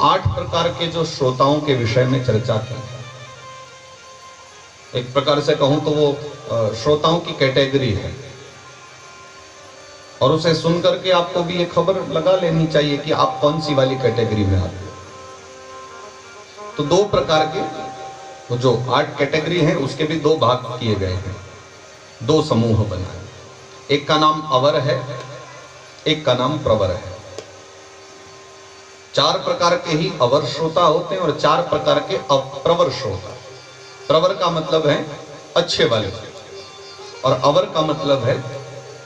8 प्रकार के जो श्रोताओं के विषय में चर्चा की। एक प्रकार से कहूं तो वो श्रोताओं की कैटेगरी है, और उसे सुनकर के आपको भी ये खबर लगा लेनी चाहिए कि आप कौन सी वाली कैटेगरी में आते हो। तो 2 प्रकार के, तो जो 8 कैटेगरी हैं उसके भी 2 भाग किए गए हैं, 2 समूह बनाए। एक का नाम अवर है, एक का नाम प्रवर है। 4 प्रकार के ही अवर श्रोता होते हैं और 4 प्रकार के अप्रवर श्रोता। प्रवर का मतलब है अच्छे वाले, और अवर का मतलब है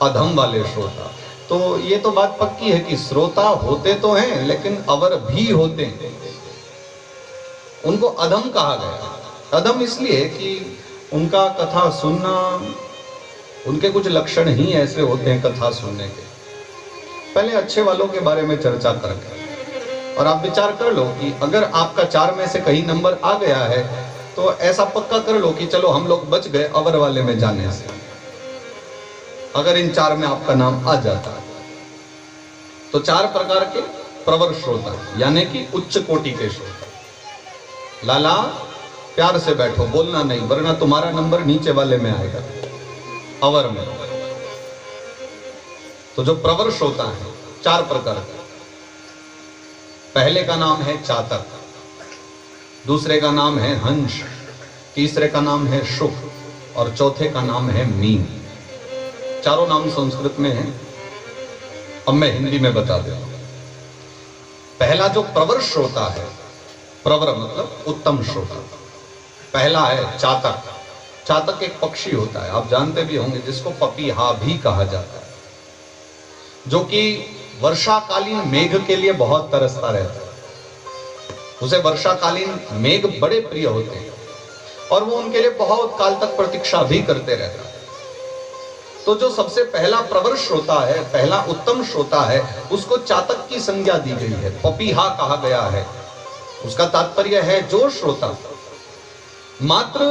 अधम वाले श्रोता। तो ये तो बात पक्की है कि श्रोता होते तो हैं लेकिन अवर भी होते हैं। उनको अधम कहा गया। अधम इसलिए कि उनका कथा सुनना, उनके कुछ लक्षण ही ऐसे होते हैं कथा सुनने के। पहले अच्छे वालों के बारे में चर्चा करके, और आप विचार कर लो कि अगर आपका 4 में से कहीं नंबर आ गया है तो ऐसा पक्का कर लो कि चलो हम लोग बच गए अवर वाले में जाने से। अगर इन 4 में आपका नाम आ जाता है तो 4 प्रकार के प्रवर श्रोता, यानी कि उच्च कोटि के श्रोता। लाला प्यार से बैठो, बोलना नहीं, वरना तुम्हारा नंबर नीचे वाले में आएगा, अवर में। तो जो प्रवर श्रोता है 4 प्रकार के। पहले का नाम है चातक, दूसरे का नाम है हंस, तीसरे का नाम है शुक, और चौथे का नाम है मीन। चारों नाम संस्कृत में हैं, अब मैं हिंदी में बता देता हूं। पहला जो प्रवर श्रोता है, प्रवर मतलब उत्तम श्रोता, पहला है चातक। चातक एक पक्षी होता है, आप जानते भी होंगे, जिसको पपीहा भी कहा जाता है, जो कि वर्षाकालीन मेघ के लिए बहुत तरसता रहता है। उसे वर्षाकालीन मेघ बड़े प्रिय होते हैं और वो उनके लिए बहुत काल तक प्रतीक्षा भी करते रहता है। तो जो सबसे पहला प्रवर श्रोता है, पहला उत्तम श्रोता है, उसको चातक की संज्ञा दी गई है, पपीहा कहा गया है। उसका तात्पर्य है जो श्रोता मात्र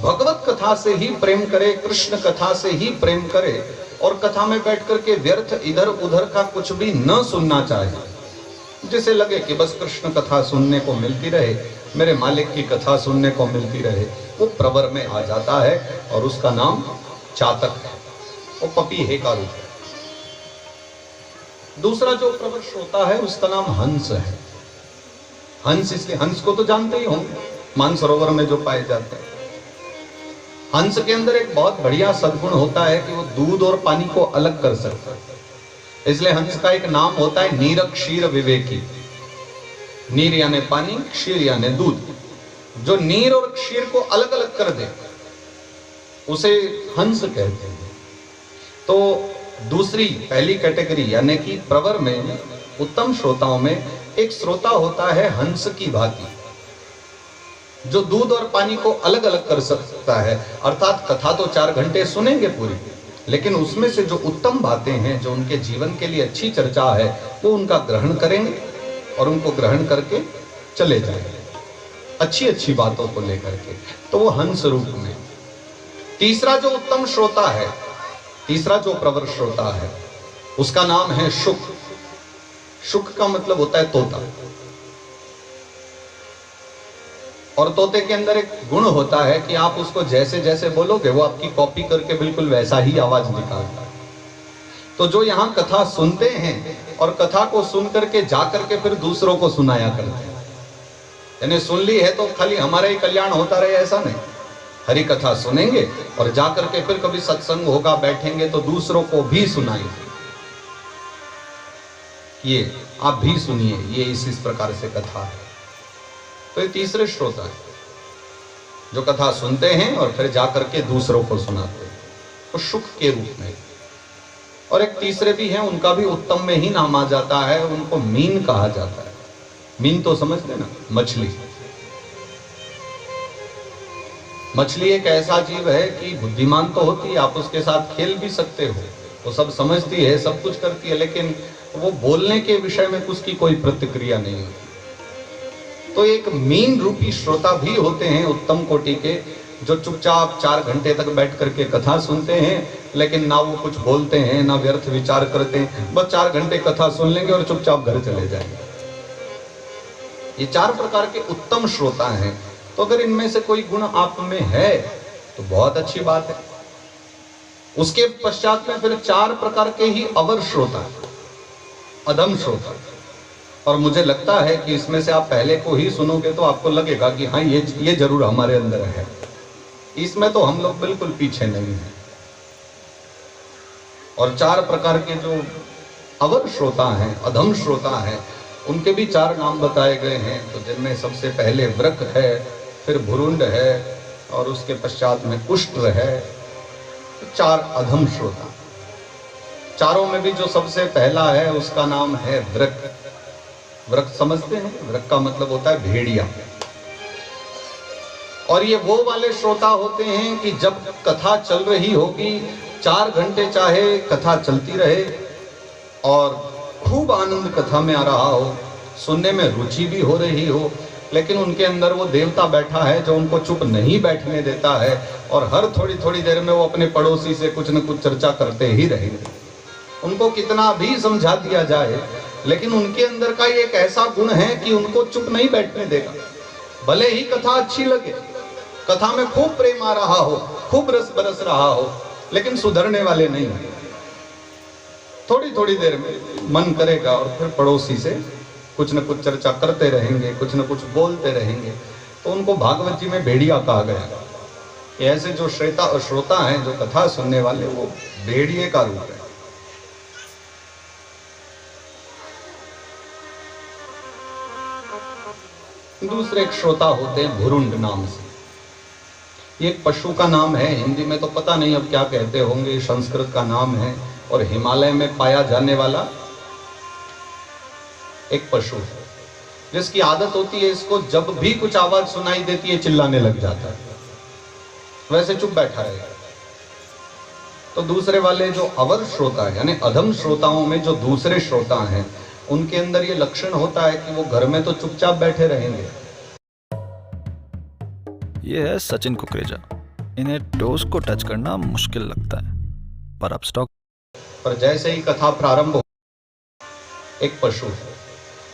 भगवत कथा से ही प्रेम करे, कृष्ण कथा से ही प्रेम करे, और कथा में बैठ करके व्यर्थ इधर उधर का कुछ भी न सुनना चाहे। जिसे लगे कि बस कृष्ण कथा सुनने को मिलती रहे, मेरे मालिक की कथा सुनने को मिलती रहे, वो प्रवर में आ जाता है, और उसका नाम चातक है, वो पपीहे का रूप है। दूसरा जो प्रवर श्रोता है उसका नाम हंस है। हंस इसलिए, हंस को तो जानते ही होंगे, मानसरोवर में जो पाए जाते हैं। हंस के अंदर एक बहुत बढ़िया सद्गुण होता है कि वो दूध और पानी को अलग कर सकता है। इसलिए हंस का एक नाम होता है नीर क्षीर विवेकी। नीर यानी पानी, क्षीर यानी दूध। जो नीर और क्षीर को अलग अलग कर दे उसे हंस कहते हैं। तो दूसरी पहली कैटेगरी यानी कि प्रवर में, उत्तम श्रोताओं में एक श्रोता होता है हंस की भांति, जो दूध और पानी को अलग अलग कर सकता है। अर्थात कथा तो 4 घंटे सुनेंगे पूरी, लेकिन उसमें से जो उत्तम बातें हैं, जो उनके जीवन के लिए अच्छी चर्चा है, वो उनका ग्रहण करेंगे और उनको ग्रहण करके चले जाएंगे, अच्छी अच्छी बातों को लेकर के। तो वो हंस रूप में। तीसरा जो उत्तम श्रोता है, तीसरा जो प्रवर श्रोता है, उसका नाम है शुक। शुक का मतलब होता है तोता, और तोते के अंदर एक गुण होता है कि आप उसको जैसे जैसे बोलोगे वो आपकी कॉपी करके बिल्कुल वैसा ही आवाज निकालता है। तो जो यहाँ कथा सुनते हैं और कथा को सुन करके जा करके फिर दूसरों को सुनाया करते हैं, यानी सुन ली है तो खाली हमारा ही कल्याण होता रहे ऐसा नहीं। हरि कथा सुनेंगे और जा करके फिर कभी सत्संग होगा, बैठेंगे तो दूसरों को भी सुनाएंगे, ये आप भी सुनिए, ये इस प्रकार से कथा है। तो ये तीसरे श्रोता है जो कथा सुनते हैं और फिर जाकर के दूसरों को सुनाते हैं, तो शुक के रूप में। और एक तीसरे भी हैं, उनका भी उत्तम में ही नाम आ जाता है, उनको मीन कहा जाता है। मीन तो समझ लेना, मछली। मछली एक ऐसा जीव है कि बुद्धिमान तो होती है, आप उसके साथ खेल भी सकते हो, वो सब समझती है, सब कुछ करती है, लेकिन वो बोलने के विषय में उसकी कोई प्रतिक्रिया नहीं होती। तो एक मीन रूपी श्रोता भी होते हैं उत्तम कोटि के, जो चुपचाप 4 घंटे तक बैठ करके कथा सुनते हैं, लेकिन ना वो कुछ बोलते हैं ना व्यर्थ विचार करते हैं, बस 4 घंटे कथा सुन लेंगे और चुपचाप घर चले जाएंगे। ये 4 प्रकार के उत्तम श्रोता हैं। तो अगर इनमें से कोई गुण आप में है तो बहुत अच्छी बात है। उसके पश्चात में फिर 4 प्रकार के ही अवर श्रोता, अधम श्रोता। और मुझे लगता है कि इसमें से आप पहले को ही सुनोगे तो आपको लगेगा कि हाँ ये जरूर हमारे अंदर है। इसमें तो हम लोग बिल्कुल पीछे नहीं हैं। और 4 प्रकार के जो अवर श्रोता हैं, अधम श्रोता हैं, उनके भी 4 नाम बताए गए हैं। तो जिनमें सबसे पहले वृक है, फिर भुरुंड है और उसके पश्चात में उष्ट्र है। 4 अधम श्रोता। चारों में भी जो सबसे पहला है उसका नाम है वृक। वृक समझते हैं? वृक का मतलब होता है भेड़िया। और ये वो वाले श्रोता होते हैं कि जब कथा चल रही होगी, 4 घंटे चाहे कथा चलती रहे और खूब आनंद कथा में आ रहा हो, सुनने में रुचि भी हो रही हो, लेकिन उनके अंदर वो देवता बैठा है जो उनको चुप नहीं बैठने देता है और हर थोड़ी थोड़ी देर में वो अपने पड़ोसी से कुछ न कुछ चर्चा करते ही रहेंगे। उनको कितना भी समझा दिया जाए, लेकिन उनके अंदर का एक ऐसा गुण है कि उनको चुप नहीं बैठने देगा। भले ही कथा अच्छी लगे, कथा में खूब प्रेम आ रहा हो, खूब रस बरस रहा हो, लेकिन सुधरने वाले नहीं है। थोड़ी थोड़ी देर में मन करेगा और फिर पड़ोसी से कुछ न कुछ चर्चा करते रहेंगे, कुछ न कुछ बोलते रहेंगे। तो उनको भागवत जी में भेड़िया कहा गया कि ऐसे जो श्रोता हैं, जो कथा सुनने वाले, वो भेड़िए का रूप है। दूसरे एक श्रोता होते हैं भुरुंड नाम से। ये एक पशु का नाम है, हिंदी में तो पता नहीं अब क्या कहते होंगे, संस्कृत का नाम है और हिमालय में पाया जाने वाला एक पशु है, जिसकी आदत होती है इसको जब भी कुछ आवाज सुनाई देती है चिल्लाने लग जाता है, वैसे चुप बैठा रहेगा। तो दूसरे वाले जो अवर श्रोता है, यानी अधम श्रोताओं में जो दूसरे श्रोता हैं, उनके अंदर ये लक्षण होता है कि वो घर में तो चुपचाप बैठे रहेंगे। ये है सचिन कुकरेजा। इन्हें डोज को टच करना मुश्किल लगता है, पर अब स्टॉक। पर जैसे ही कथा प्रारंभ हो, एक पशु है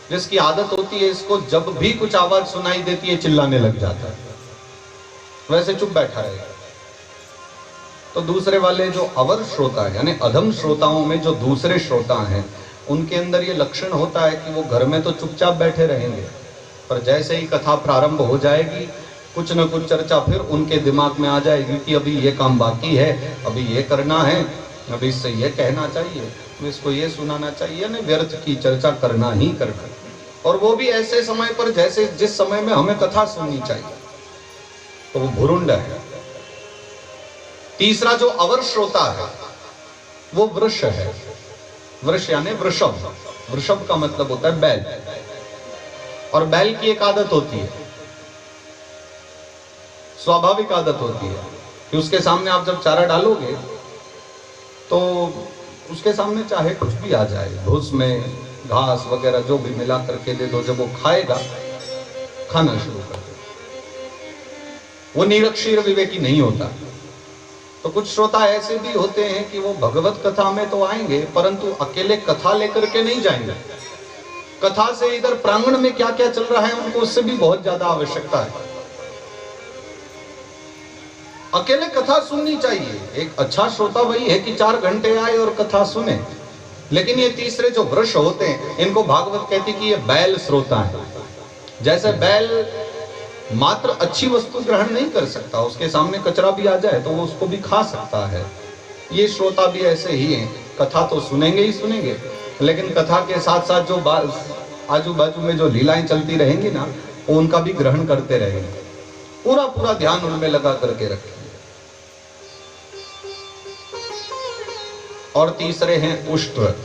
जिसकी आदत होती है इसको जब भी कुछ आवाज सुनाई देती है चिल्लाने लग जाता है, वैसे चुप बैठा रहेगा। तो दूसरे वाले जो अवर श्रोता है, यानी अधम श्रोताओं में जो दूसरे श्रोता हैं, उनके अंदर ये लक्षण होता है कि वो घर में तो चुपचाप बैठे रहेंगे, पर जैसे ही कथा प्रारंभ हो जाएगी, कुछ न कुछ चर्चा फिर उनके दिमाग में आ जाएगी कि अभी ये काम बाकी है, अभी ये करना है, अभी इससे ये कहना चाहिए, इसको ये सुनाना चाहिए, यानी व्यर्थ की चर्चा करना ही करना। और वो भी ऐसे समय पर जैसे जिस समय में हमें कथा सुननी चाहिए। तो वो भुरुंड है। तीसरा जो अवर श्रोता है वो वृष है। वृष यानी वृषभ। वृषभ का मतलब होता है बैल। और बैल की एक आदत होती है, स्वाभाविक आदत होती है कि उसके सामने आप जब चारा डालोगे तो उसके सामने चाहे कुछ भी आ जाए, भूस में घास वगैरह जो भी मिला करके दे दो, जब वो खाएगा, खाना शुरू कर दे। वो निरक्षीर विवेकी नहीं होता। तो कुछ श्रोता ऐसे भी होते हैं कि वो भगवत कथा में तो आएंगे, परंतु अकेले कथा लेकर के नहीं जाएंगे। कथा से इधर प्रांगण में क्या क्या चल रहा है उनको उससे भी बहुत ज्यादा आवश्यकता है। अकेले कथा सुननी चाहिए। एक अच्छा श्रोता वही है कि 4 घंटे आए और कथा सुने। लेकिन ये तीसरे जो वृष होते हैं, इनको भागवत कहती कि ये बैल श्रोता है। जैसे बैल मात्र अच्छी वस्तु ग्रहण नहीं कर सकता, उसके सामने कचरा भी आ जाए तो वो उसको भी खा सकता है, ये श्रोता भी ऐसे ही हैं। कथा तो सुनेंगे ही सुनेंगे, लेकिन कथा के साथ साथ जो आजू बाजू में जो लीलाएं चलती रहेंगी ना, वो उनका भी ग्रहण करते रहेंगे। पूरा पूरा ध्यान उनमें लगा करके रखेंगे। और तीसरे हैं उष्ट्र,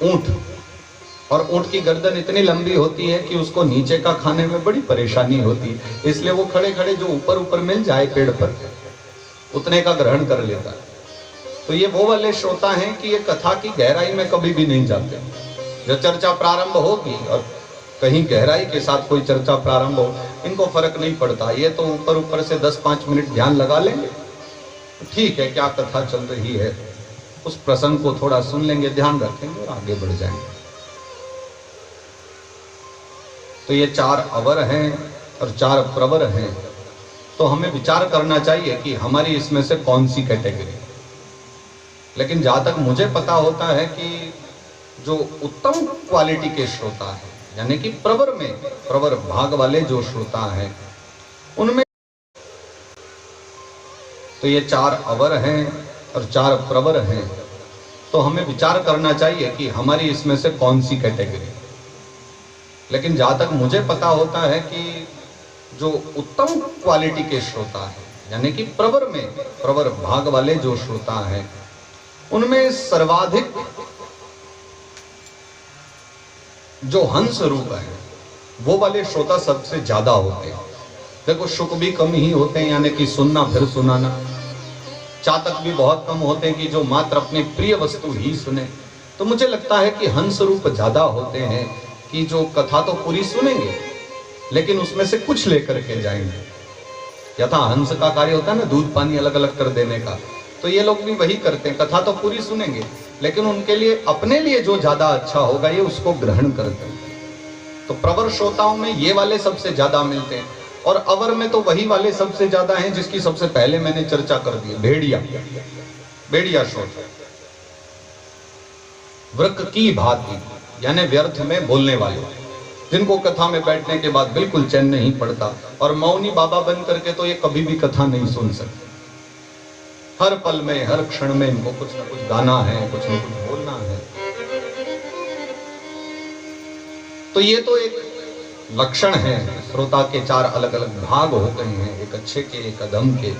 ऊंट। और ऊंट की गर्दन इतनी लंबी होती है कि उसको नीचे का खाने में बड़ी परेशानी होती है, इसलिए वो खड़े खड़े जो ऊपर ऊपर मिल जाए पेड़ पर, उतने का ग्रहण कर लेता है। तो ये वो वाले श्रोता हैं कि ये कथा की गहराई में कभी भी नहीं जाते। जब चर्चा प्रारंभ होगी और कहीं गहराई के साथ कोई चर्चा प्रारंभ हो, इनको फर्क नहीं पड़ता। ये तो ऊपर ऊपर से 10-5 मिनट ध्यान लगा लेंगे, ठीक है क्या कथा चल रही है, उस प्रसंग को थोड़ा सुन लेंगे, ध्यान रखेंगे और आगे बढ़ जाएंगे। तो ये 4 अवर हैं और 4 प्रवर हैं, तो हमें विचार करना चाहिए कि हमारी इसमें से कौन सी कैटेगरी। लेकिन जहाँ तक मुझे पता होता है कि जो उत्तम क्वालिटी के श्रोता हैं, यानी कि प्रवर में प्रवर भाग वाले जो श्रोता हैं, उनमें तो ये 4 अवर हैं और 4 प्रवर हैं, तो हमें विचार करना चाहिए कि हमारी इसमें से कौन सी कैटेगरी। लेकिन जहाँ तक मुझे पता होता है कि जो उत्तम क्वालिटी के श्रोता हैं, यानी कि प्रवर में प्रवर भाग वाले जो श्रोता हैं, उनमें सर्वाधिक जो हंस रूप है वो वाले श्रोता सबसे ज्यादा होते हैं। देखो, शुक भी कम ही होते हैं, यानी कि सुनना फिर सुनाना। चातक भी बहुत कम होते हैं कि जो मात्र अपने प्रिय वस्तु ही सुने। तो मुझे लगता है कि हंस रूप ज्यादा होते हैं कि जो कथा तो पूरी सुनेंगे लेकिन उसमें से कुछ लेकर के जाएंगे। यथा हंस का कार्य होता है ना, दूध पानी अलग अलग कर देने का, तो ये लोग भी वही करते हैं। कथा तो पूरी सुनेंगे लेकिन उनके लिए अपने लिए जो ज्यादा अच्छा होगा ये उसको ग्रहण करते हैं। तो प्रवर श्रोताओं में ये वाले सबसे ज्यादा मिलते हैं, और अवर में तो वही वाले सबसे ज्यादा हैं जिसकी सबसे पहले मैंने चर्चा कर दी, भेड़िया श्रोता। वृक्क की भांति, यानी व्यर्थ में बोलने वाले, जिनको कथा में बैठने के बाद बिल्कुल चैन नहीं पड़ता, और मौनी बाबा बन करके तो ये कभी भी कथा नहीं सुन सकते। हर पल में हर क्षण में इनको कुछ ना कुछ गाना है, कुछ ना कुछ बोलना है। तो ये तो एक लक्षण है, श्रोता के 4 अलग अलग भाग हो गए हैं, एक अच्छे के एक अधम के।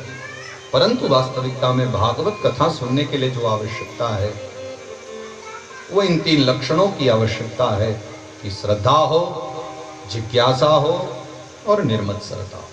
परंतु वास्तविकता में भागवत कथा सुनने के लिए जो आवश्यकता है वो इन 3 लक्षणों की आवश्यकता है कि श्रद्धा हो, जिज्ञासा हो और निर्मत्सरता हो।